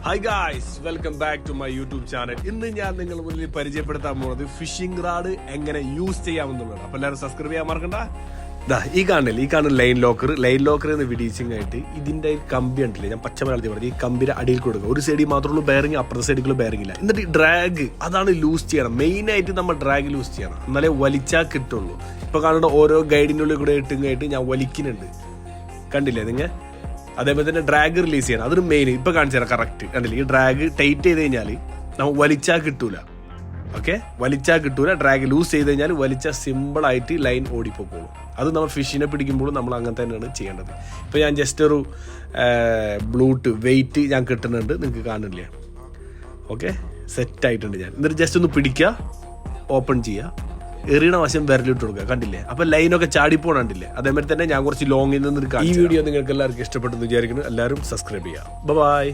Hi guys, welcome back to my YouTube channel. ഇന്ന് ഞാൻ നിങ്ങൾക്ക് മുന്നിൽ പരിചയപ്പെടുത്താൻ പോകുന്നത് ഫിഷിംഗ് റാഡ് എങ്ങനെ യൂസ് ചെയ്യാമെന്നുള്ളതാണ്. അപ്പോൾ എല്ലാവരും സബ്സ്ക്രൈബ് ചെയ്യാൻ മറക്കണ്ട. ഈ കാണുന്ന ലൈൻ ലോക്കർ എന്ന് വിഡീസിംഗ് ആയിട്ട് ഇതിന്റെ കമ്പി ഉണ്ടല്ലേ, ഞാൻ പച്ച മലയാളത്തിൽ പറഞ്ഞു, ഈ കമ്പിയുടെ അടിയിൽ കൊടുക്കുക. ഒരു സൈഡിൽ മാത്രമുള്ളൂ ബെയറിംഗ്, അപ്പുറത്തെ സൈഡിൽ ബെയറിംഗ് ഇല്ല. എന്നിട്ട് ഡ്രാഗ് അതാണ് ലൂസ് ചെയ്യണം. മെയിൻ ആയിട്ട് നമ്മൾ ഡ്രാഗ് ലൂസ് ചെയ്യണം, എന്നാലേ വലിച്ചാൽ കിട്ടുള്ളൂ. ഇപ്പൊ കാണുന്ന ഓരോ ഗൈഡിൻ്റെ ഉള്ളിൽ കൂടെ ഇട്ടുകയായിട്ട് ഞാൻ വലിക്കുന്നുണ്ട്, കണ്ടില്ലേ നിങ്ങൾ? അതേപോലെ തന്നെ ഡ്രാഗ് റിലീസ് ചെയ്യണം, അതൊരു മെയിൻ. ഇപ്പൊ കാണിച്ചു തരാം കറക്റ്റ്. കണ്ടില്ലേ, ഈ ഡ്രാഗ് ടൈറ്റ് ചെയ്ത് കഴിഞ്ഞാൽ നമ്മൾ വലിച്ചാൽ കിട്ടൂല. ഓക്കെ, വലിച്ചാൽ കിട്ടൂല. ഡ്രാഗ് ലൂസ് ചെയ്ത് കഴിഞ്ഞാൽ വലിച്ചാൽ സിമ്പിളായിട്ട് ലൈൻ ഓടിപ്പോക്കോളും. അത് നമ്മൾ ഫിഷിനെ പിടിക്കുമ്പോഴും നമ്മൾ അങ്ങനെ തന്നെയാണ് ചെയ്യേണ്ടത്. ഇപ്പോൾ ഞാൻ ജസ്റ്റ് ഒരു ബ്ലൂട്ട് വെയിറ്റ് ഞാൻ കിട്ടുന്നുണ്ട്, നിങ്ങൾക്ക് കാണുന്നില്ലേ? ഓക്കെ, സെറ്റായിട്ടുണ്ട് ഞാൻ. എന്നിട്ട് ജസ്റ്റ് ഒന്ന് പിടിക്കുക, ഓപ്പൺ ചെയ്യുക, എറിയണ വശം വിരലിട്ട് കൊടുക്കുക, കണ്ടില്ലേ? അപ്പം ലൈനൊക്കെ ചാടിപ്പോണില്ലേ? അതേമാതിരി തന്നെ ഞാൻ കുറച്ച് ലോങ്ങിൽ നിന്ന് ഈ വീഡിയോ നിങ്ങൾക്ക് എല്ലാവർക്കും ഇഷ്ടപ്പെട്ടെന്ന് വിചാരിക്കുന്നു. എല്ലാവരും സബ്സ്ക്രൈബ് ചെയ്യുക. ബൈ.